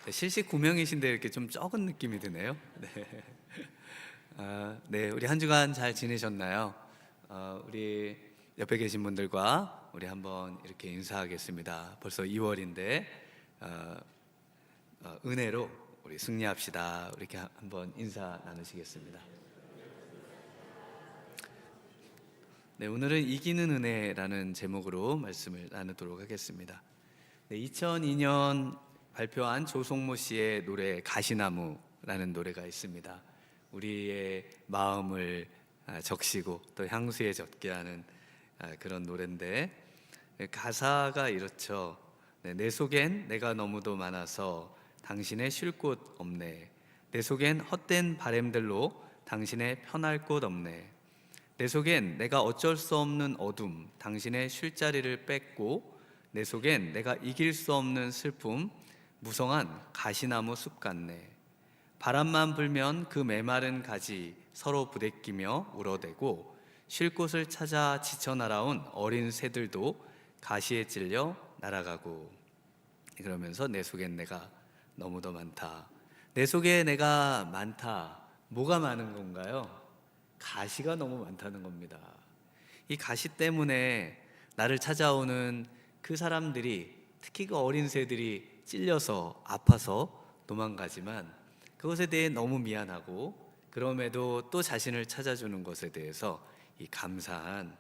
네, 실시 9명이신데 이렇게 좀 적은 느낌이 드네요. 네. 네, 우리 한 주간 잘 지내셨나요? 우리 옆에 계신 분들과 우리 한번 이렇게 인사하겠습니다. 벌써 2월인데 은혜로 우리 승리합시다. 이렇게 한번 인사 나누시겠습니다. 네, 오늘은 이기는 은혜라는 제목으로 말씀을 나누도록 하겠습니다. 네, 2002년 발표한 조성모 씨의 노래 가시나무라는 노래가 있습니다. 우리의 마음을 적시고 또 향수에 젖게 하는 그런 노래인데, 가사가 이렇죠. 네, 내 속엔 내가 너무도 많아서 당신의 쉴 곳 없네. 내 속엔 헛된 바램들로 당신의 편할 곳 없네. 내 속엔 내가 어쩔 수 없는 어둠, 당신의 쉴 자리를 뺏고, 내 속엔 내가 이길 수 없는 슬픔, 무성한 가시나무 숲 같네. 바람만 불면 그 메마른 가지 서로 부대끼며 울어대고, 쉴 곳을 찾아 지쳐 날아온 어린 새들도 가시에 찔려 날아가고. 그러면서 내 속엔 내가 너무도 많다. 내 속에 내가 많다. 뭐가 많은 건가요? 가시가 너무 많다는 겁니다. 이 가시 때문에 나를 찾아오는 그 사람들이, 특히 그 어린 새들이 찔려서 아파서 도망가지만, 그것에 대해 너무 미안하고, 그럼에도 또 자신을 찾아주는 것에 대해서 이 감사한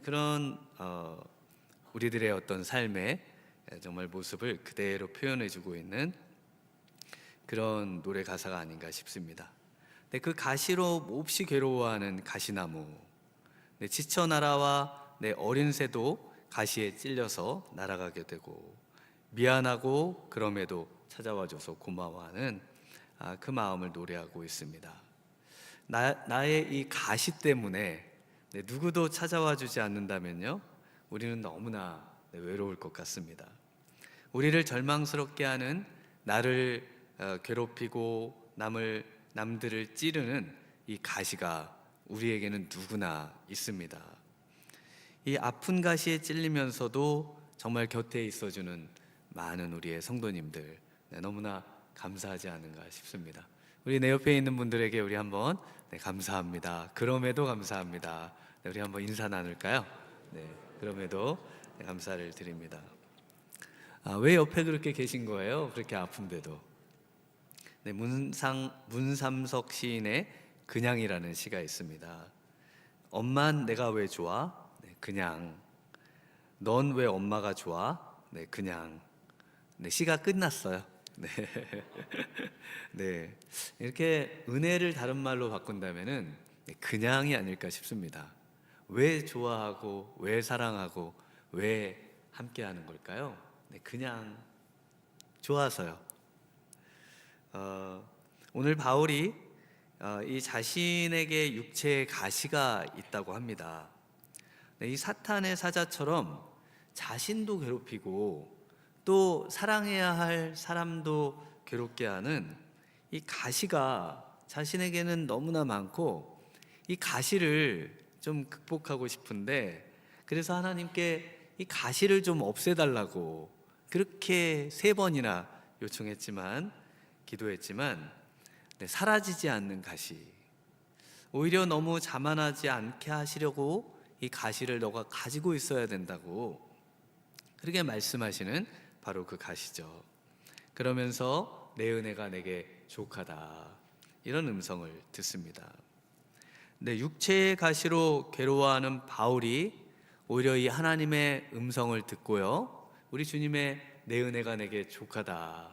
그런 우리들의 어떤 삶의 정말 모습을 그대로 표현해주고 있는 그런 노래 가사가 아닌가 싶습니다. 그 가시로 몹시 괴로워하는 가시나무, 지쳐 날아와 내 어린 새도 가시에 찔려서 날아가게 되고, 미안하고 그럼에도 찾아와줘서 고마워하는 그 마음을 노래하고 있습니다. 나의 이 가시 때문에 누구도 찾아와주지 않는다면요, 우리는 너무나 외로울 것 같습니다. 우리를 절망스럽게 하는, 나를 괴롭히고 남들을 찌르는 이 가시가 우리에게는 누구나 있습니다. 이 아픈 가시에 찔리면서도 정말 곁에 있어주는 많은 우리의 성도님들, 너무나 감사하지 않은가 싶습니다. 우리 내 옆에 있는 분들에게 우리 한번 감사합니다. 그럼에도 감사합니다. 우리 한번 인사 나눌까요? 네, 그럼에도 감사를 드립니다. 왜 옆에 그렇게 계신 거예요? 그렇게 아픈데도. 네, 문삼석 시인의 그냥이라는 시가 있습니다. 엄만 내가 왜 좋아? 네, 그냥. 넌 왜 엄마가 좋아? 네, 그냥. 네, 시가 끝났어요. 네. 네. 이렇게 은혜를 다른 말로 바꾼다면은 그냥이 아닐까 싶습니다. 왜 좋아하고, 왜 사랑하고, 왜 함께하는 걸까요? 네, 그냥 좋아서요. 오늘 바울이 이 자신에게 육체의 가시가 있다고 합니다. 이 사탄의 사자처럼 자신도 괴롭히고 또 사랑해야 할 사람도 괴롭게 하는 이 가시가 자신에게는 너무나 많고, 이 가시를 좀 극복하고 싶은데, 그래서 하나님께 이 가시를 좀 없애달라고 그렇게 3번이나 요청했지만, 기도했지만 사라지지 않는 가시, 오히려 너무 자만하지 않게 하시려고 이 가시를 너가 가지고 있어야 된다고 그렇게 말씀하시는 바로 그 가시죠. 그러면서 내 은혜가 내게 족하다, 이런 음성을 듣습니다. 육체의 가시로 괴로워하는 바울이 오히려 이 하나님의 음성을 듣고요, 우리 주님의 내 은혜가 내게 족하다는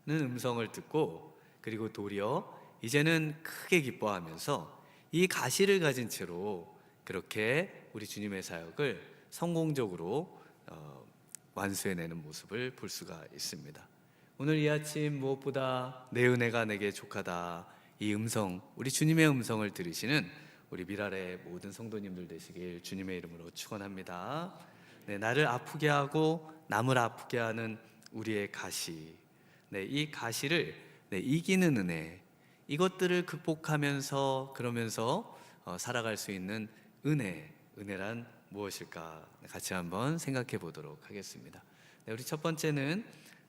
음성을 듣고, 그리고 도리어 이제는 크게 기뻐하면서 이 가시를 가진 채로 그렇게 우리 주님의 사역을 성공적으로 완수해내는 모습을 볼 수가 있습니다. 오늘 이 아침 무엇보다 내 은혜가 내게 족하다, 이 음성, 우리 주님의 음성을 들으시는 우리 미랄의 모든 성도님들 되시길 주님의 이름으로 축원합니다. 네, 나를 아프게 하고 남을 아프게 하는 우리의 가시, 이 가시를 이기는 은혜, 이것들을 극복하면서 그러면서 살아갈 수 있는 은혜란 무엇일까? 같이 한번 생각해 보도록 하겠습니다. 우리 첫 번째는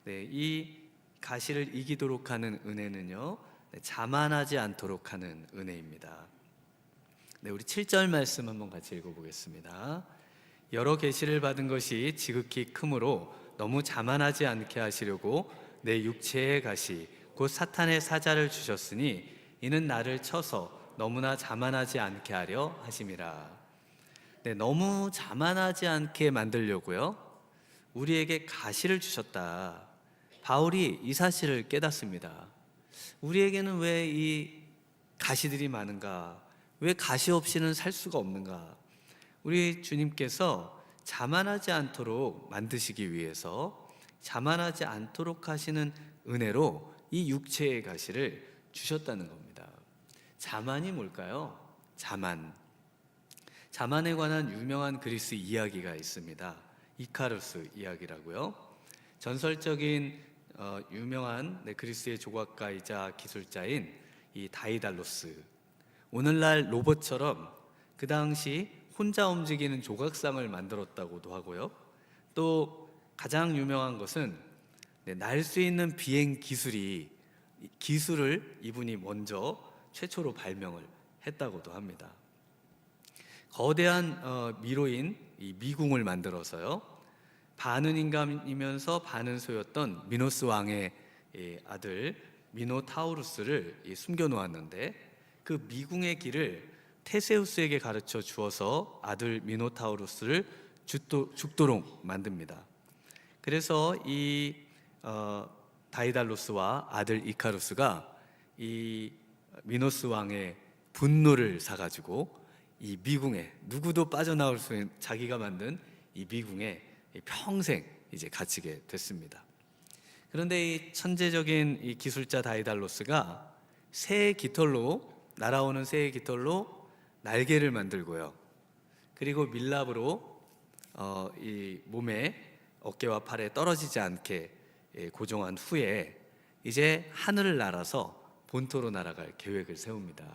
이 가시를 이기도록 하는 은혜는요, 자만하지 않도록 하는 은혜입니다. 네, 우리 7절 말씀 한번 같이 읽어보겠습니다. 여러 계시를 받은 것이 지극히 크므로 너무 자만하지 않게 하시려고 내 육체의 가시 곧 사탄의 사자를 주셨으니 이는 나를 쳐서 너무나 자만하지 않게 하려 하심이라. 네, 너무 자만하지 않게 만들려고요, 우리에게 가시를 주셨다. 바울이 이 사실을 깨닫습니다. 우리에게는 왜 이 가시들이 많은가? 왜 가시 없이는 살 수가 없는가? 우리 주님께서 자만하지 않도록 만드시기 위해서 자만하지 않도록 하시는 은혜로 이 육체의 가시를 주셨다는 겁니다. 자만이 뭘까요? 자만에 관한 유명한 그리스 이야기가 있습니다. 이카루스 이야기라고요. 전설적인 유명한 그리스의 조각가이자 기술자인 이 다이달로스, 오늘날 로봇처럼 그 당시 혼자 움직이는 조각상을 만들었다고도 하고요. 또 가장 유명한 것은 날 수 있는 비행 기술을 이분이 먼저 최초로 발명을 했다고도 합니다. 거대한 미로인 이 미궁을 만들어서요, 반은 인간이면서 반은 소였던 미노스 왕의 아들 미노타우루스를 숨겨 놓았는데, 그 미궁의 길을 테세우스에게 가르쳐 주어서 아들 미노타우루스를 죽도록 만듭니다. 그래서 이 다이달로스와 아들 이카루스가 이 미노스 왕의 분노를 사가지고 이 미궁에, 누구도 빠져나올 수 있는 자기가 만든 이 미궁에 평생 이제 갇히게 됐습니다. 그런데 이 천재적인 이 기술자 다이달로스가 날아오는 새의 깃털로 날개를 만들고요, 그리고 밀랍으로 이 몸에, 어깨와 팔에 떨어지지 않게 고정한 후에 이제 하늘을 날아서 본토로 날아갈 계획을 세웁니다.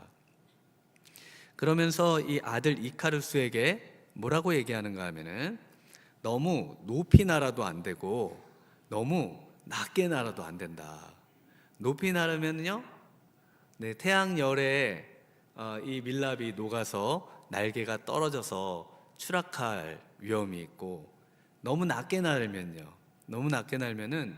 그러면서 이 아들 이카루스에게 뭐라고 얘기하는가 하면은, 너무 높이 날아도 안 되고 너무 낮게 날아도 안 된다. 높이 날으면요, 태양열에 이 밀랍이 녹아서 날개가 떨어져서 추락할 위험이 있고, 너무 낮게 날면은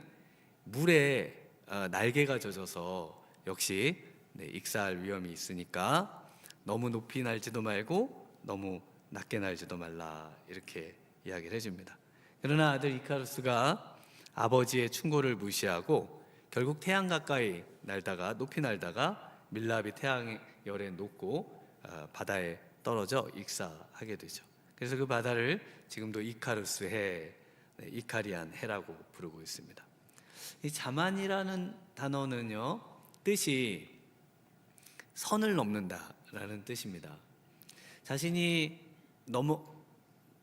물에 날개가 젖어서 역시 익사할 위험이 있으니까 너무 높이 날지도 말고 너무 낮게 날지도 말라, 이렇게 이야기를 해줍니다. 그러나 아들 이카루스가 아버지의 충고를 무시하고 결국 태양 가까이 날다가, 높이 날다가 밀랍이 태양열에 녹고 바다에 떨어져 익사하게 되죠. 그래서 그 바다를 지금도 이카루스 해, 이카리안 해라고 부르고 있습니다. 이 자만이라는 단어는요, 뜻이 선을 넘는다라는 뜻입니다. 자신이 너무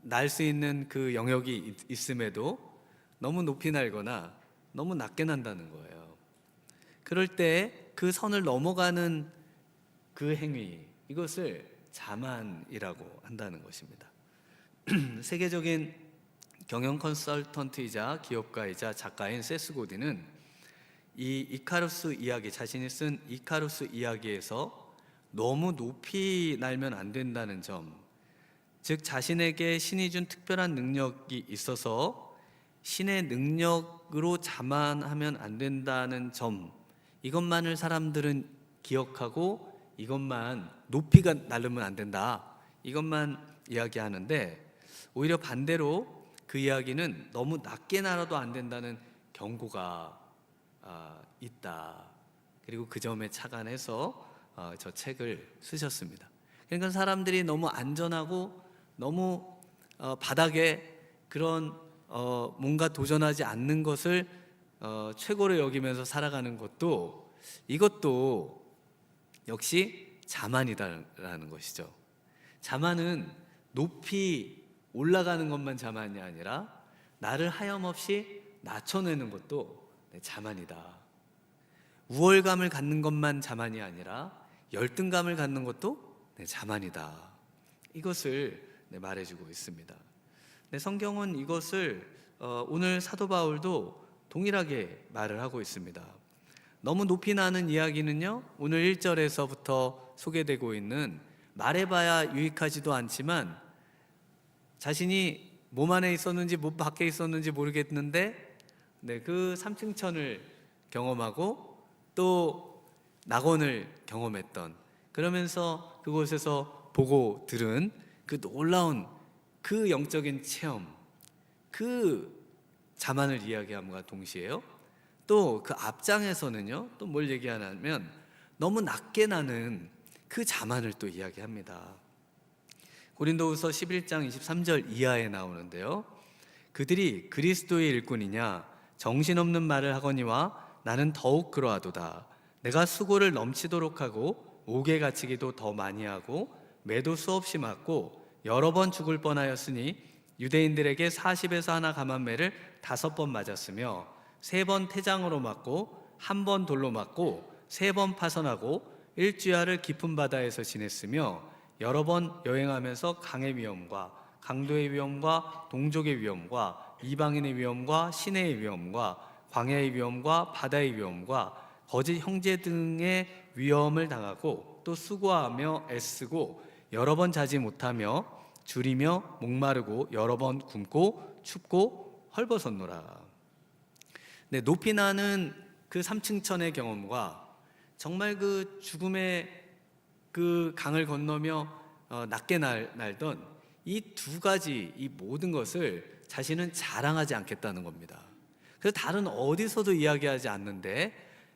날 수 있는 그 영역이 있음에도 너무 높이 날거나 너무 낮게 난다는 거예요. 그럴 때 그 선을 넘어가는 그 행위, 이것을 자만이라고 한다는 것입니다. 세계적인 경영 컨설턴트이자 기업가이자 작가인 세스 고딘은 이 이카루스 이야기, 자신이 쓴 이카루스 이야기에서 너무 높이 날면 안 된다는 점, 즉 자신에게 신이 준 특별한 능력이 있어서 신의 능력으로 자만하면 안 된다는 점, 이것만을 사람들은 기억하고 이것만, 높이가 날으면 안 된다, 이것만 이야기하는데, 오히려 반대로 그 이야기는 너무 낮게 날아도 안 된다는 경고가 있다. 그리고 그 점에 착안해서 저 책을 쓰셨습니다. 그러니까 사람들이 너무 안전하고 너무 바닥에 그런 뭔가 도전하지 않는 것을 최고로 여기면서 살아가는 것도, 이것도 역시 자만이다라는 것이죠. 자만은 높이 올라가는 것만 자만이 아니라 나를 하염없이 낮춰내는 것도 자만이다. 우월감을 갖는 것만 자만이 아니라 열등감을 갖는 것도 자만이다. 이것을 말해주고 있습니다. 성경은 이것을 오늘 사도 바울도 동일하게 말을 하고 있습니다. 너무 높이 나는 이야기는요, 오늘 1절에서부터 소개되고 있는 말해봐야 유익하지도 않지만 자신이 몸 안에 있었는지 몸 밖에 있었는지 모르겠는데 그 삼층천을 경험하고 또 낙원을 경험했던, 그러면서 그곳에서 보고 들은 그 놀라운 그 영적인 체험, 그 자만을 이야기함과 동시에요, 또 그 앞장에서는요 또 뭘 얘기하냐면 너무 낮게 나는 그 자만을 또 이야기합니다. 고린도후서 11장 23절 이하에 나오는데요, 그들이 그리스도의 일꾼이냐 정신없는 말을 하거니와 나는 더욱 그러하도다. 내가 수고를 넘치도록 하고 옥에 갇히기도 더 많이 하고 매도 수없이 맞고 여러 번 죽을 뻔하였으니 유대인들에게 40에서 하나 감한매를 5번 맞았으며 3번 태장으로 맞고 1번 돌로 맞고 3번 파선하고 일주야를 깊은 바다에서 지냈으며 여러 번 여행하면서 강의 위험과 강도의 위험과 동족의 위험과 이방인의 위험과 시내의 위험과 광야의 위험과 바다의 위험과 거짓 형제 등의 위험을 당하고 또 수고하며 애쓰고 여러 번 자지 못하며 줄이며 목마르고 여러 번 굶고 춥고 헐벗었노라. 높이 나는 그 삼층천의 경험과 정말 그 죽음의 그 강을 건너며 낮게 날던 이 두 가지, 이 모든 것을 자신은 자랑하지 않겠다는 겁니다. 그래서 다른 어디서도 이야기하지 않는데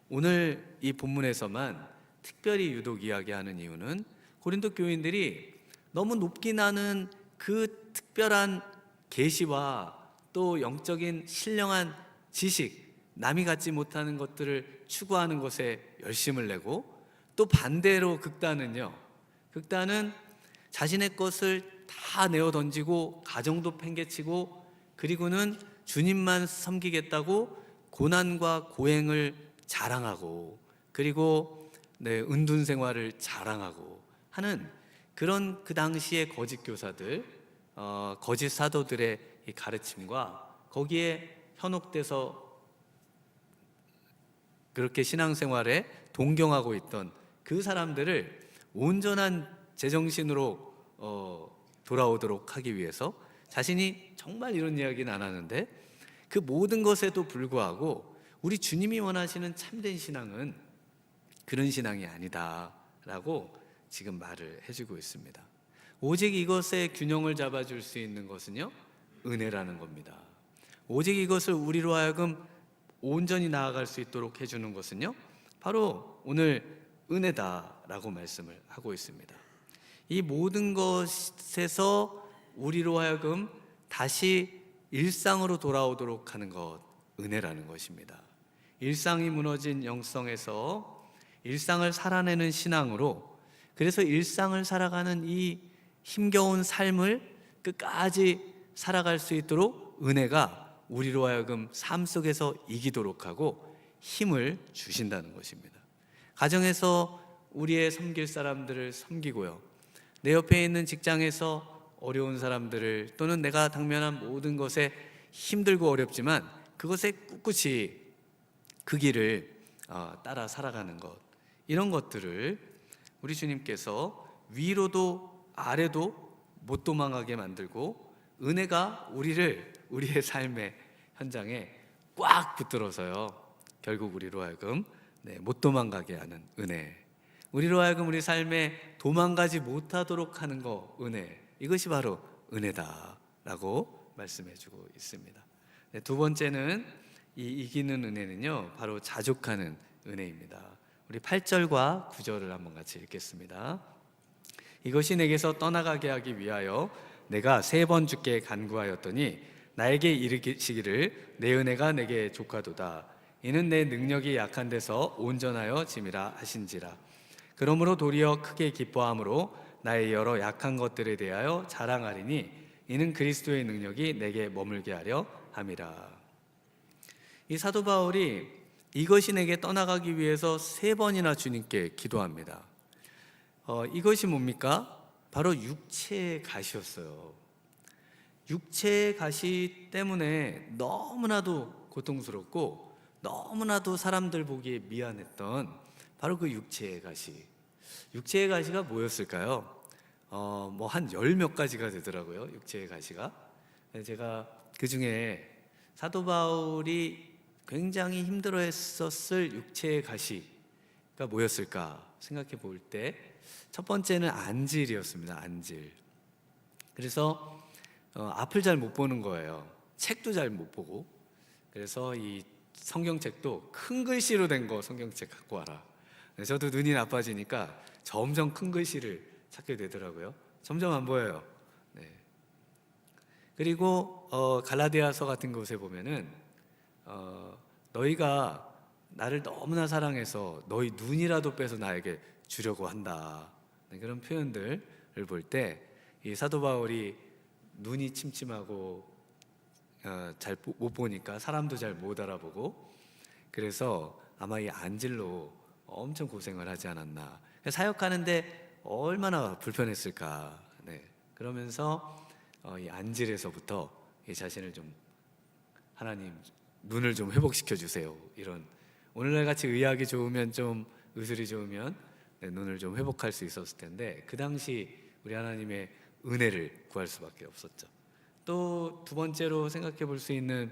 오늘 이 본문에서만 특별히 유독 이야기하는 이유는 고린도 교인들이 너무 높게 나는 그 특별한 계시와 또 영적인 신령한 지식, 남이 갖지 못하는 것들을 추구하는 것에 열심을 내고, 또 반대로 극단은 자신의 것을 다 내어 던지고 가정도 팽개치고 그리고는 주님만 섬기겠다고 고난과 고행을 자랑하고 그리고 은둔 생활을 자랑하고 하는 그런 그 당시의 거짓 교사들, 거짓 사도들의 이 가르침과 거기에 현혹돼서 그렇게 신앙생활에 동경하고 있던 그 사람들을 온전한 제정신으로 돌아오도록 하기 위해서 자신이 정말 이런 이야기는 안 하는데 그 모든 것에도 불구하고 우리 주님이 원하시는 참된 신앙은 그런 신앙이 아니다라고 지금 말을 해주고 있습니다. 오직 이것의 균형을 잡아줄 수 있는 것은요, 은혜라는 겁니다. 오직 이것을 우리로 하여금 온전히 나아갈 수 있도록 해주는 것은요, 바로 오늘 은혜다라고 말씀을 하고 있습니다. 이 모든 것에서 우리로 하여금 다시 일상으로 돌아오도록 하는 것, 은혜라는 것입니다. 일상이 무너진 영성에서 일상을 살아내는 신앙으로, 그래서 일상을 살아가는 이 힘겨운 삶을 끝까지 살아갈 수 있도록 은혜가 우리로 하여금 삶 속에서 이기도록 하고 힘을 주신다는 것입니다. 가정에서 우리의 섬길 사람들을 섬기고요, 내 옆에 있는 직장에서 어려운 사람들을, 또는 내가 당면한 모든 것에 힘들고 어렵지만 그것에 꿋꿋이 그 길을 따라 살아가는 것, 이런 것들을 우리 주님께서 위로도 아래도 못 도망가게 만들고 은혜가 우리의 삶의 현장에 꽉 붙들어서요, 결국 우리로 하여금 못 도망가게 하는 은혜, 우리로 하여금 우리 삶에 도망가지 못하도록 하는 거, 은혜, 이것이 바로 은혜다라고 말씀해주고 있습니다. 두 번째는 이 이기는 은혜는요, 바로 자족하는 은혜입니다. 우리 8절과 9절을 한번 같이 읽겠습니다. 이것이 내게서 떠나가게 하기 위하여 내가 3번 주께 간구하였더니 나에게 이르시기를 내 은혜가 내게 족하도다. 이는 내 능력이 약한 데서 온전하여 짐이라 하신지라. 그러므로 도리어 크게 기뻐함으로 나의 여러 약한 것들에 대하여 자랑하리니 이는 그리스도의 능력이 내게 머물게 하려 함이라. 이 사도 바울이 이것이 내게 떠나가기 위해서 3번이나 주님께 기도합니다. 이것이 뭡니까? 바로 육체의 가시였어요. 육체의 가시 때문에 너무나도 고통스럽고 너무나도 사람들 보기에 미안했던 바로 그 육체의 가시. 육체의 가시가 뭐였을까요? 뭐 한 열 몇 가지가 되더라고요. 육체의 가시가. 제가 그 중에 사도 바울이 굉장히 힘들어했었을 육체의 가시가 뭐였을까 생각해 볼 때 첫 번째는 안질이었습니다. 안질. 그래서 앞을 잘 못 보는 거예요. 책도 잘 못 보고. 그래서 이 성경책도 큰 글씨로 된 거 성경책 갖고 와라. 저도 눈이 나빠지니까 점점 큰 글씨를 찾게 되더라고요. 점점 안 보여요. 네. 그리고 갈라디아서 같은 곳에 보면은 너희가 나를 너무나 사랑해서 너희 눈이라도 빼서 나에게 주려고 한다. 네, 그런 표현들을 볼 때 이 사도 바울이 눈이 침침하고 잘 못 보니까 사람도 잘 못 알아보고 그래서 아마 이 안질로 엄청 고생을 하지 않았나. 사역하는데 얼마나 불편했을까. 네. 그러면서 이 안질에서부터 이 자신을 좀 하나님 눈을 좀 회복시켜 주세요. 이런 오늘날 같이 의학이 좋으면 좀 의술이 좋으면 눈을 좀 회복할 수 있었을 텐데 그 당시 우리 하나님의 은혜를 구할 수밖에 없었죠. 또 두 번째로 생각해 볼 수 있는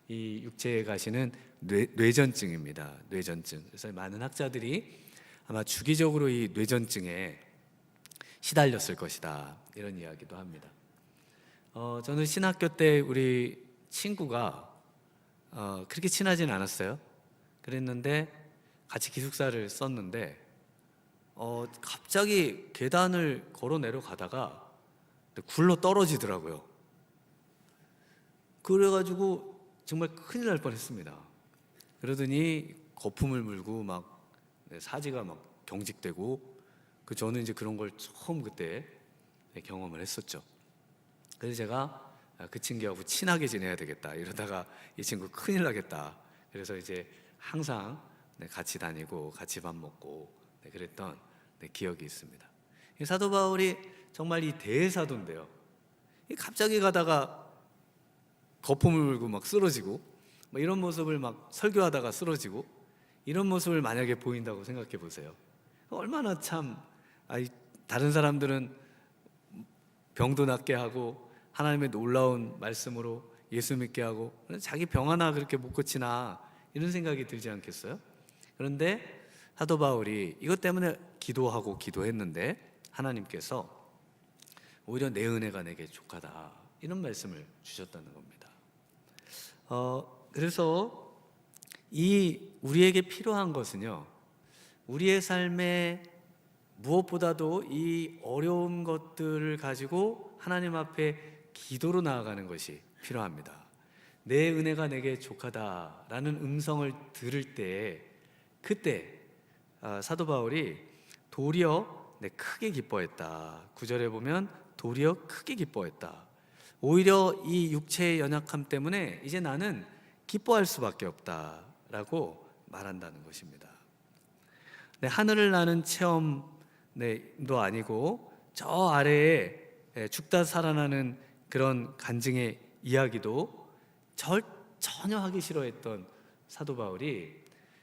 이 육체의 가시는 뇌전증입니다. 뇌전증. 그래서 많은 학자들이 아마 주기적으로 이 뇌전증에 시달렸을 것이다. 이런 이야기도 합니다. 저는 신학교 때 우리 친구가 그렇게 친하진 않았어요. 그랬는데 같이 기숙사를 썼는데 갑자기 계단을 걸어 내려가다가 굴러 떨어지더라고요. 그래가지고 정말 큰일 날 뻔했습니다. 그러더니 거품을 물고 막 사지가 막 경직되고 저는 이제 그런 걸 처음 그때 경험을 했었죠. 그래서 제가 그 친구하고 친하게 지내야 되겠다 이러다가 이 친구 큰일 나겠다. 그래서 이제 항상 같이 다니고 같이 밥 먹고 그랬던 기억이 있습니다. 사도 바울이 정말 이 대사도인데요. 갑자기 가다가 거품을 물고 막 쓰러지고 이런 모습을 막 설교하다가 쓰러지고 이런 모습을 만약에 보인다고 생각해 보세요. 얼마나 참 다른 사람들은 병도 낫게 하고 하나님의 놀라운 말씀으로 예수 믿게 하고 자기 병 하나 그렇게 못 고치나 이런 생각이 들지 않겠어요? 그런데 사도 바울이 이것 때문에 기도하고 기도했는데 하나님께서 오히려 내 은혜가 내게 족하다 이런 말씀을 주셨다는 겁니다. 그래서 우리에게 필요한 것은요, 우리의 삶에 무엇보다도 이 어려운 것들을 가지고 하나님 앞에 기도로 나아가는 것이 필요합니다. 내 은혜가 내게 족하다라는 음성을 들을 때 그때 사도 바울이 도리어 크게 기뻐했다. 9절에 보면 도리어 크게 기뻐했다. 오히려 이 육체의 연약함 때문에 이제 나는 기뻐할 수밖에 없다라고 말한다는 것입니다. 하늘을 나는 체험도 아니고 저 아래에 죽다 살아나는 그런 간증의 이야기도 전혀 하기 싫어했던 사도 바울이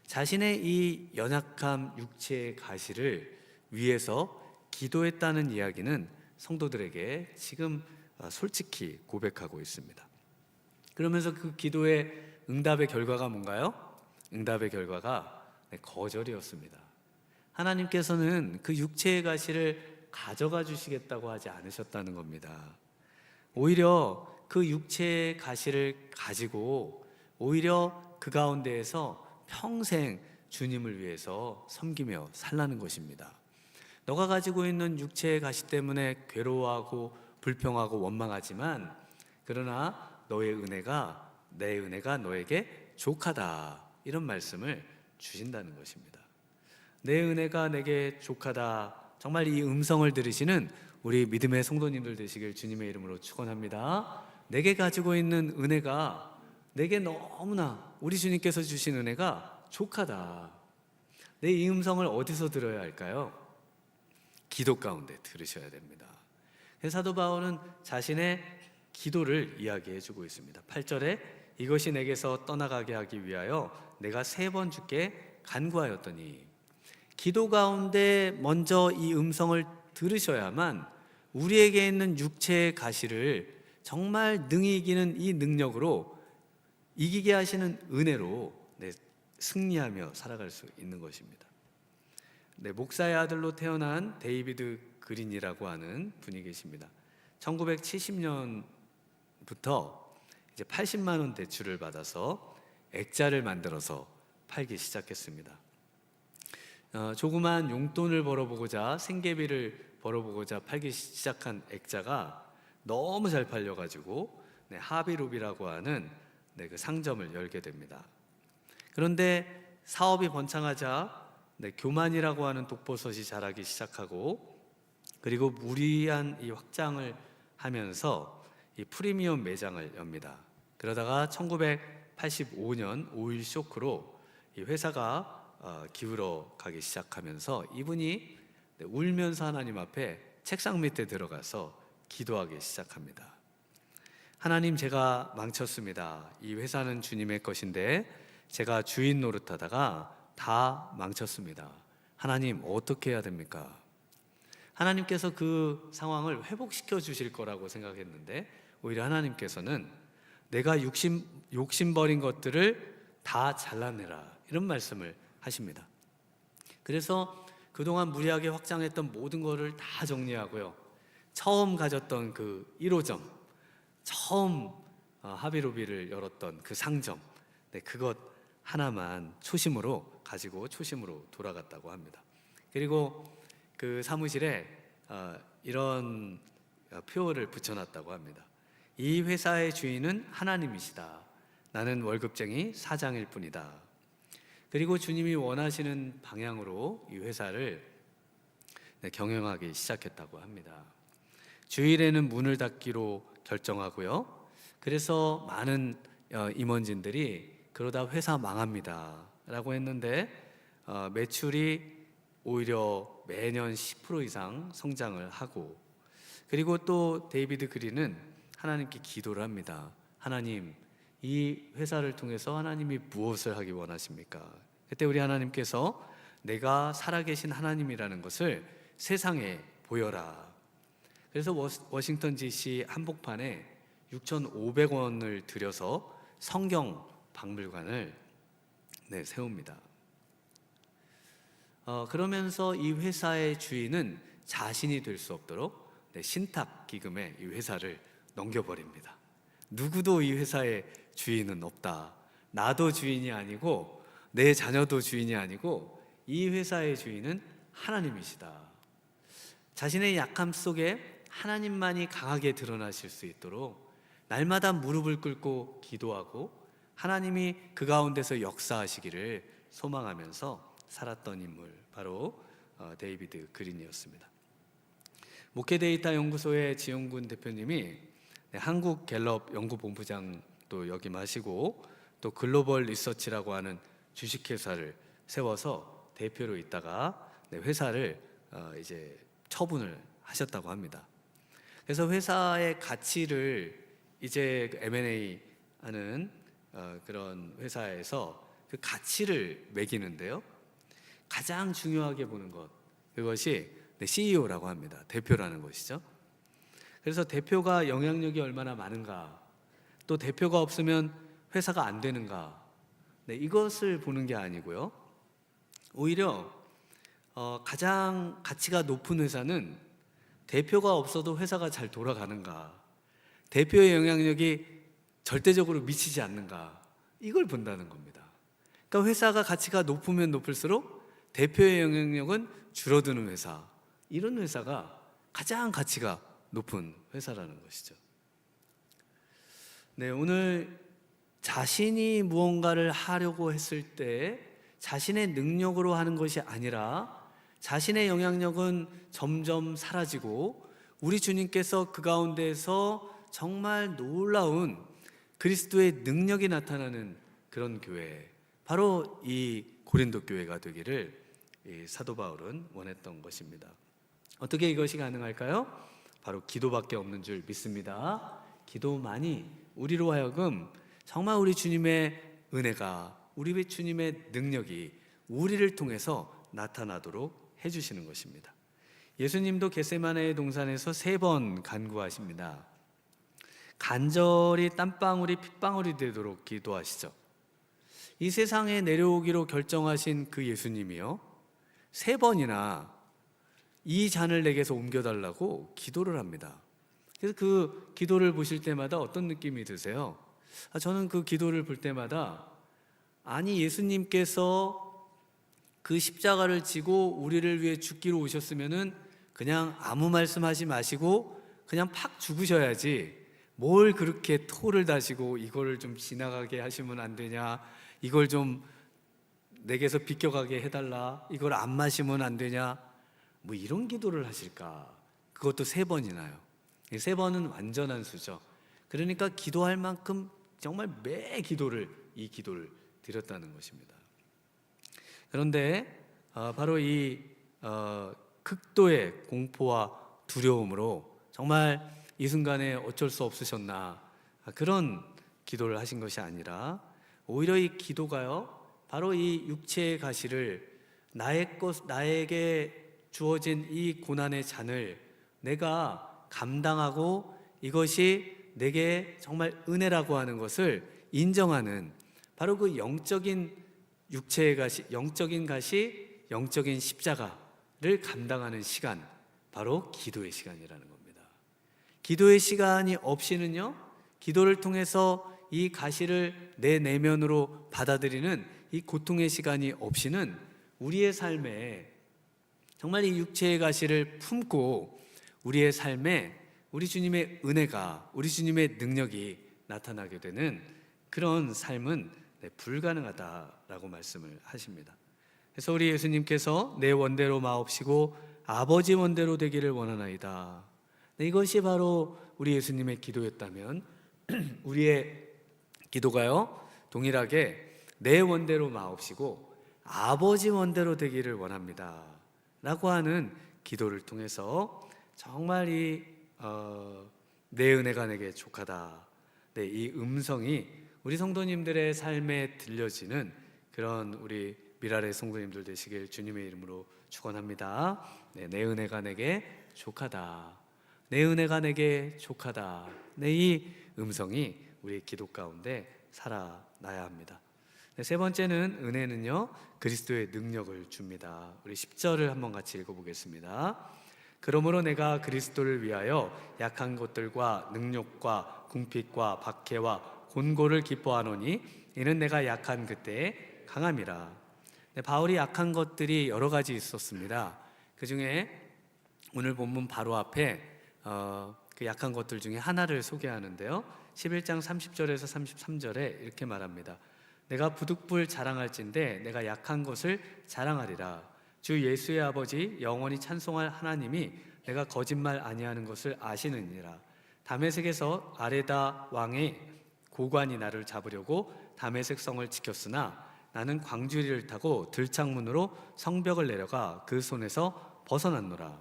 자신의 이 연약함 육체의 가시를 위해서 기도했다는 이야기는 성도들에게 지금 솔직히 고백하고 있습니다. 그러면서 그 기도의 응답의 결과가 뭔가요? 응답의 결과가 거절이었습니다. 하나님께서는 그 육체의 가시를 가져가 주시겠다고 하지 않으셨다는 겁니다. 오히려 그 육체의 가시를 가지고 오히려 그 가운데에서 평생 주님을 위해서 섬기며 살라는 것입니다. 너가 가지고 있는 육체의 가시 때문에 괴로워하고 불평하고 원망하지만 그러나 너의 은혜가 내 은혜가 너에게 족하다 이런 말씀을 주신다는 것입니다. 내 은혜가 내게 족하다 정말 이 음성을 들으시는 우리 믿음의 성도님들 되시길 주님의 이름으로 축원합니다. 내게 가지고 있는 은혜가 내게 너무나 우리 주님께서 주신 은혜가 족하다. 내 이 음성을 어디서 들어야 할까요? 기도 가운데 들으셔야 됩니다. 사도 바울은 자신의 기도를 이야기해 주고 있습니다. 8절에 이것이 내게서 떠나가게 하기 위하여 내가 3번 주께 간구하였더니. 기도 가운데 먼저 이 음성을 들으셔야만 우리에게 있는 육체의 가시를 정말 능히 이기는 이 능력으로 이기게 하시는 은혜로 승리하며 살아갈 수 있는 것입니다. 목사의 아들로 태어난 데이비드 그린이라고 하는 분이 계십니다. 1970년부터 이제 80만 원 대출을 받아서 액자를 만들어서 팔기 시작했습니다. 조그만 용돈을 벌어보고자, 생계비를 벌어보고자 팔기 시작한 액자가 너무 잘 팔려가지고 하비루비라고 하는 그 상점을 열게 됩니다. 그런데 사업이 번창하자 교만이라고 하는 독버섯이 자라기 시작하고, 그리고 무리한 이 확장을 하면서 이 프리미엄 매장을 엽니다. 그러다가 1985년 오일 쇼크로 이 회사가 기울어 가기 시작하면서 이분이 울면서 하나님 앞에 책상 밑에 들어가서 기도하기 시작합니다. 하나님, 제가 망쳤습니다. 이 회사는 주님의 것인데 제가 주인 노릇하다가 다 망쳤습니다. 하나님, 어떻게 해야 됩니까? 하나님께서 그 상황을 회복시켜 주실 거라고 생각했는데 오히려 하나님께서는 내가 욕심버린 것들을 다 잘라내라, 이런 말씀을 하십니다. 그래서 그동안 무리하게 확장했던 모든 것을 다 정리하고요, 처음 가졌던 그 1호점, 처음 하비로비를 열었던 그 상점, 그것 하나만 초심으로 가지고 초심으로 돌아갔다고 합니다. 그리고 그 사무실에 이런 표어를 붙여놨다고 합니다. 이 회사의 주인은 하나님이시다. 나는 월급쟁이 사장일 뿐이다. 그리고 주님이 원하시는 방향으로 이 회사를 경영하기 시작했다고 합니다. 주일에는 문을 닫기로 결정하고요. 그래서 많은 임원진들이 그러다 회사 망합니다 라고 했는데 매출이 오히려 매년 10% 이상 성장을 하고, 그리고 또 데이비드 그린은 하나님께 기도를 합니다. 하나님, 이 회사를 통해서 하나님이 무엇을 하기 원하십니까? 그때 우리 하나님께서 내가 살아계신 하나님이라는 것을 세상에 보여라. 그래서 워싱턴 DC 한복판에 6,500원을 들여서 성경 박물관을 세웁니다. 그러면서 이 회사의 주인은 자신이 될 수 없도록 신탁 기금에 이 회사를 넘겨버립니다. 누구도 이 회사의 주인은 없다. 나도 주인이 아니고 내 자녀도 주인이 아니고 이 회사의 주인은 하나님이시다. 자신의 약함 속에 하나님만이 강하게 드러나실 수 있도록 날마다 무릎을 꿇고 기도하고 하나님이 그 가운데서 역사하시기를 소망하면서 살았던 인물, 바로 데이비드 그린이었습니다. 목회데이터 연구소의 지용군 대표님이 한국 갤럽 연구본부장도 역임하시고 또 글로벌 리서치라고 하는 주식회사를 세워서 대표로 있다가 회사를 이제 처분을 하셨다고 합니다. 그래서 회사의 가치를 이제 M&A 하는 그런 회사에서 그 가치를 매기는데요, 가장 중요하게 보는 것, 그것이 CEO라고 합니다. 대표라는 것이죠. 그래서 대표가 영향력이 얼마나 많은가, 또 대표가 없으면 회사가 안 되는가, 이것을 보는 게 아니고요, 오히려 가장 가치가 높은 회사는 대표가 없어도 회사가 잘 돌아가는가, 대표의 영향력이 절대적으로 미치지 않는가, 이걸 본다는 겁니다. 그러니까 회사가 가치가 높으면 높을수록 대표의 영향력은 줄어드는 회사, 이런 회사가 가장 가치가 높은 회사라는 것이죠. 오늘 자신이 무언가를 하려고 했을 때 자신의 능력으로 하는 것이 아니라 자신의 영향력은 점점 사라지고 우리 주님께서 그 가운데서 정말 놀라운 그리스도의 능력이 나타나는 그런 교회, 바로 이 고린도 교회가 되기를 사도 바울은 원했던 것입니다. 어떻게 이것이 가능할까요? 바로 기도밖에 없는 줄 믿습니다. 기도만이 우리로 하여금 정말 우리 주님의 은혜가, 우리 주님의 능력이 우리를 통해서 나타나도록 해주시는 것입니다. 예수님도 겟세마네의 동산에서 3번 간구하십니다. 간절히 땀방울이 핏방울이 되도록 기도하시죠. 이 세상에 내려오기로 결정하신 그 예수님이요, 3번이나 이 잔을 내게서 옮겨달라고 기도를 합니다. 그래서 그 기도를 보실 때마다 어떤 느낌이 드세요? 저는 그 기도를 볼 때마다, 아니 예수님께서 그 십자가를 지고 우리를 위해 죽기로 오셨으면은 그냥 아무 말씀하지 마시고 그냥 팍 죽으셔야지, 뭘 그렇게 토를 다시고 이거를 좀 지나가게 하시면 안 되냐, 이걸 좀 내게서 비껴가게 해달라, 이걸 안 마시면 안 되냐, 뭐 이런 기도를 하실까? 그것도 3번이나요. 3번은 완전한 수죠. 그러니까 기도할 만큼 정말 매 기도를, 이 기도를 드렸다는 것입니다. 그런데 바로 이 극도의 공포와 두려움으로 정말 이 순간에 어쩔 수 없으셨나, 그런 기도를 하신 것이 아니라 오히려 이 기도가요, 바로 이 육체의 가시를, 나에게 주어진 이 고난의 잔을 내가 감당하고 이것이 내게 정말 은혜라고 하는 것을 인정하는, 바로 그 영적인 육체의 가시, 영적인 가시, 영적인 십자가를 감당하는 시간, 바로 기도의 시간이라는 겁니다. 기도의 시간이 없이는요, 기도를 통해서 이 가시를 내 내면으로 받아들이는 이 고통의 시간이 없이는 우리의 삶에 정말 이 육체의 가시를 품고 우리의 삶에 우리 주님의 은혜가, 우리 주님의 능력이 나타나게 되는 그런 삶은 불가능하다라고 말씀을 하십니다. 그래서 우리 예수님께서 내 원대로 마옵시고 아버지 원대로 되기를 원하나이다. 이것이 바로 우리 예수님의 기도였다면 우리의 기도가요, 동일하게 내 원대로 마옵시고 아버지 원대로 되기를 원합니다 라고 하는 기도를 통해서 정말 내 은혜가 내게 족하다, 이 음성이 우리 성도님들의 삶에 들려지는 그런 우리 미랄의 성도님들 되시길 주님의 이름으로 축원합니다. 내 은혜가 내게 족하다, 내 은혜가 내게 족하다, 이 음성이 우리의 기도 가운데 살아나야 합니다. 3번째는, 은혜는요 그리스도의 능력을 줍니다. 우리 10절을 한번 같이 읽어보겠습니다. 그러므로 내가 그리스도를 위하여 약한 것들과 능욕과 궁핍과 박해와 곤고를 기뻐하노니 이는 내가 약한 그때에 강함이라. 바울이 약한 것들이 여러 가지 있었습니다. 그 중에 오늘 본문 바로 앞에 그 약한 것들 중에 하나를 소개하는데요, 11장 30절에서 33절에 이렇게 말합니다. 내가 부득불 자랑할진대 내가 약한 것을 자랑하리라. 주 예수의 아버지 영원히 찬송할 하나님이 내가 거짓말 아니하는 것을 아시느니라. 다메섹에서 아레다 왕의 고관이 나를 잡으려고 다메섹 성을 지켰으나 나는 광주리를 타고 들창문으로 성벽을 내려가 그 손에서 벗어났노라.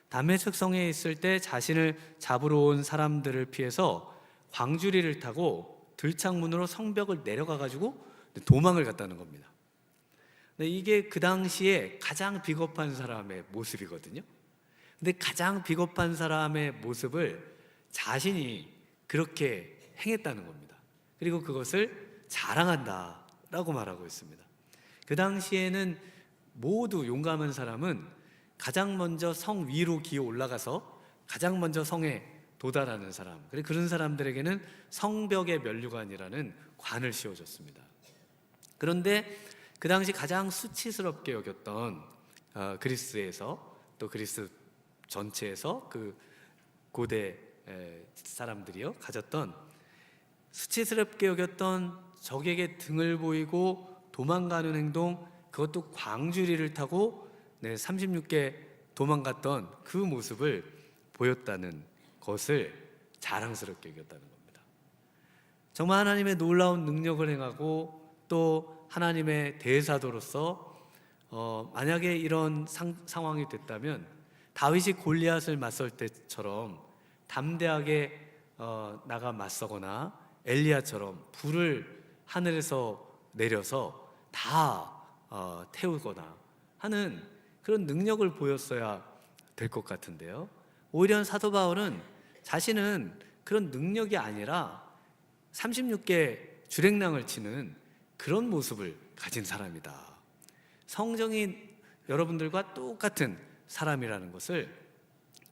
다메섹 성에 있을 때 자신을 잡으러 온 사람들을 피해서 광주리를 타고 들창문으로 성벽을 내려가 가지고 도망을 갔다는 겁니다. 이게 그 당시에 가장 비겁한 사람의 모습이거든요. 근데 가장 비겁한 사람의 모습을 자신이 그렇게 행했다는 겁니다. 그리고 그것을 자랑한다라고 말하고 있습니다. 그 당시에는 모두 용감한 사람은 가장 먼저 성 위로 기어 올라가서 가장 먼저 성에 도달하는 사람, 그리고 그런 사람들에게는 성벽의 면류관이라는 관을 씌워줬습니다. 그런데 그 당시 가장 수치스럽게 여겼던 그리스에서, 또 그리스 전체에서 그 고대 사람들이요 가졌던, 수치스럽게 여겼던 적에게 등을 보이고 도망가는 행동, 그것도 광주리를 타고 36개 도망갔던 그 모습을 보였다는 것을 자랑스럽게 여겼다는 겁니다. 정말 하나님의 놀라운 능력을 행하고 또 하나님의 대사도로서 만약에 이런 상황이 됐다면 다윗이 골리앗을 맞설 때처럼 담대하게 나가 맞서거나 엘리야처럼 불을 하늘에서 내려서 다 태우거나 하는 그런 능력을 보였어야 될 것 같은데요. 오히려 사도 바울은 자신은 그런 능력이 아니라 36개 주랭랑을 치는 그런 모습을 가진 사람이다. 성정이 여러분들과 똑같은 사람이라는 것을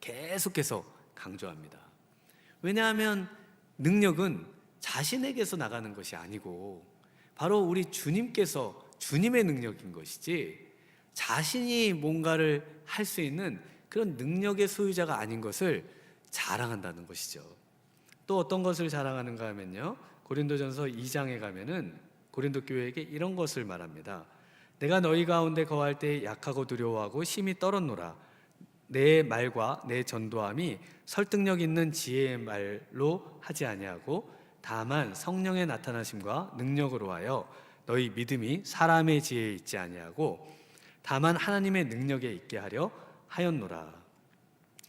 계속해서 강조합니다. 왜냐하면 능력은 자신에게서 나가는 것이 아니고 바로 우리 주님께서 주님의 능력인 것이지 자신이 뭔가를 할 수 있는 그런 능력의 소유자가 아닌 것을 자랑한다는 것이죠. 또 어떤 것을 자랑하는가 하면요, 고린도전서 2장에 가면은 고린도 교회에게 이런 것을 말합니다. 내가 너희 가운데 거할 때 약하고 두려워하고 심히 떨었노라. 내 말과 내 전도함이 설득력 있는 지혜의 말로 하지 아니하고 다만 성령의 나타나심과 능력으로 하여 너희 믿음이 사람의 지혜에 있지 아니하고 다만 하나님의 능력에 있게 하려 하였노라.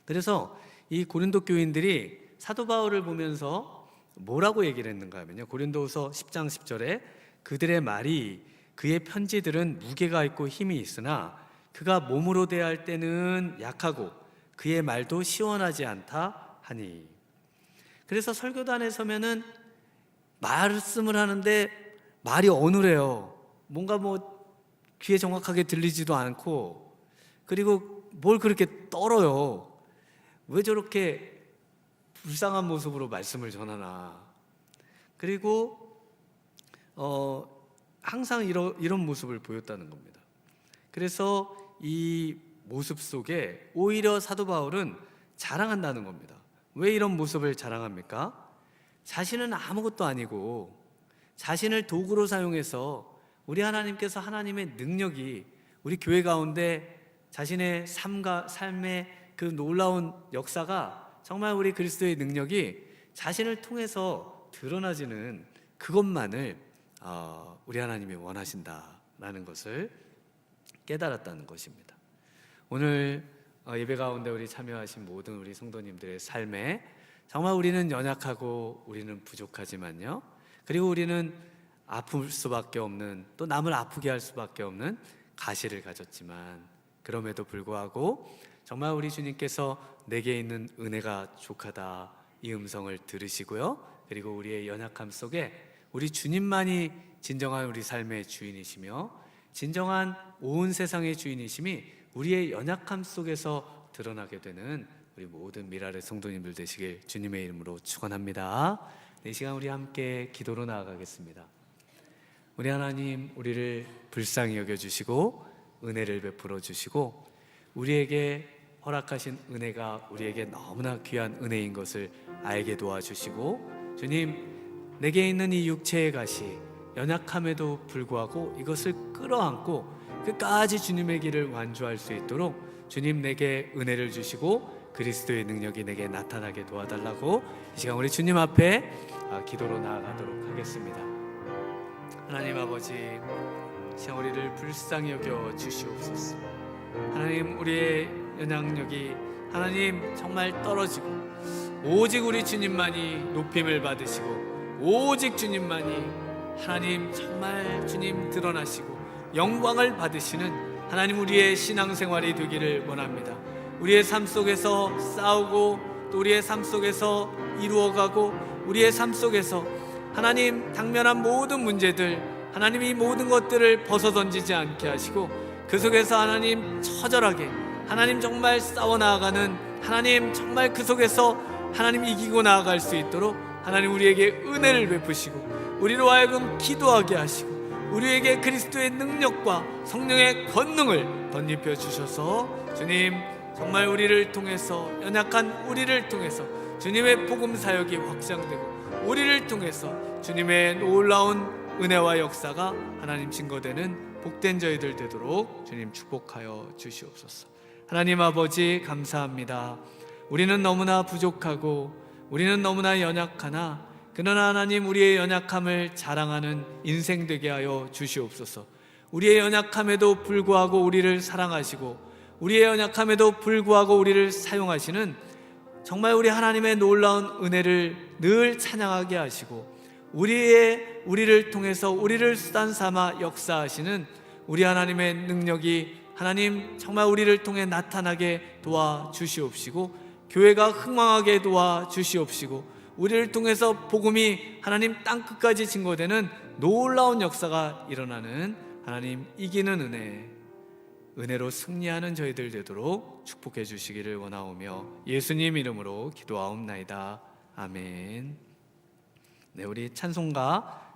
그래서 이 고린도 교인들이 사도 바울을 보면서 뭐라고 얘기를 했는가 하면요, 고린도후서 10장 10절에 그들의 말이 그의 편지들은 무게가 있고 힘이 있으나 그가 몸으로 대할 때는 약하고 그의 말도 시원하지 않다 하니. 그래서 설교단에 서면은 말씀을 하는데 말이 어눌해요. 뭔가 귀에 정확하게 들리지도 않고, 그리고 뭘 그렇게 떨어요. 왜 저렇게 불쌍한 모습으로 말씀을 전하나. 그리고 항상 이런 모습을 보였다는 겁니다. 그래서 이 모습 속에 오히려 사도 바울은 자랑한다는 겁니다. 왜 이런 모습을 자랑합니까? 자신은 아무것도 아니고 자신을 도구로 사용해서 우리 하나님께서 하나님의 능력이 우리 교회 가운데 자신의 삶의 그 놀라운 역사가 정말 우리 그리스도의 능력이 자신을 통해서 드러나지는 그것만을 우리 하나님이 원하신다라는 것을 깨달았다는 것입니다. 오늘 예배 가운데 우리 참여하신 모든 우리 성도님들의 삶에 정말 우리는 연약하고 우리는 부족하지만요, 그리고 우리는 아플 수밖에 없는, 또 남을 아프게 할 수밖에 없는 가시를 가졌지만 그럼에도 불구하고 정말 우리 주님께서 내게 있는 은혜가 족하다 이 음성을 들으시고요, 그리고 우리의 연약함 속에 우리 주님만이 진정한 우리 삶의 주인이시며 진정한 온 세상의 주인이심이 우리의 연약함 속에서 드러나게 되는 우리 모든 미랄의 성도님들 되시길 주님의 이름으로 축원합니다. 이 시간 우리 함께 기도로 나아가겠습니다. 우리 하나님, 우리를 불쌍히 여겨주시고 은혜를 베풀어 주시고 우리에게 허락하신 은혜가 우리에게 너무나 귀한 은혜인 것을 알게 도와주시고, 주님, 내게 있는 이 육체의 가시, 연약함에도 불구하고 이것을 끌어안고 끝까지 주님의 길을 완주할 수 있도록 주님 내게 은혜를 주시고 그리스도의 능력이 내게 나타나게 도와달라고 이 시간 우리 주님 앞에 기도로 나아가도록 하겠습니다. 하나님 아버지, 이 시간 우리를 불쌍히 여겨 주시옵소서. 하나님, 우리의 연약력이 하나님 정말 떨어지고 오직 우리 주님만이 높임을 받으시고 오직 주님만이 하나님 정말 주님 드러나시고 영광을 받으시는 하나님 우리의 신앙생활이 되기를 원합니다. 우리의 삶 속에서 싸우고 또 우리의 삶 속에서 이루어가고 우리의 삶 속에서 하나님 당면한 모든 문제들, 하나님 이 모든 것들을 벗어던지지 않게 하시고 그 속에서 하나님 처절하게 하나님 정말 싸워 나아가는 하나님 정말 그 속에서 하나님 이기고 나아갈 수 있도록 하나님 우리에게 은혜를 베푸시고 우리로 하여금 기도하게 하시고 우리에게 그리스도의 능력과 성령의 권능을 덧입혀 주셔서 주님 정말 우리를 통해서 연약한 우리를 통해서 주님의 복음 사역이 확장되고 우리를 통해서 주님의 놀라운 은혜와 역사가 하나님 증거되는 복된 저희들 되도록 주님 축복하여 주시옵소서. 하나님 아버지 감사합니다. 우리는 너무나 부족하고 우리는 너무나 연약하나 그러나 하나님 우리의 연약함을 자랑하는 인생 되게 하여 주시옵소서. 우리의 연약함에도 불구하고 우리를 사랑하시고 우리의 연약함에도 불구하고 우리를 사용하시는 정말 우리 하나님의 놀라운 은혜를 늘 찬양하게 하시고 우리를 통해서 우리를 수단 삼아 역사하시는 우리 하나님의 능력이 하나님 정말 우리를 통해 나타나게 도와주시옵시고, 교회가 흥망하게 도와주시옵시고, 우리를 통해서 복음이 하나님 땅끝까지 증거되는 놀라운 역사가 일어나는 하나님 이기는 은혜로 승리하는 저희들 되도록 축복해 주시기를 원하오며 예수님 이름으로 기도하옵나이다. 아멘. 네, 우리 찬송가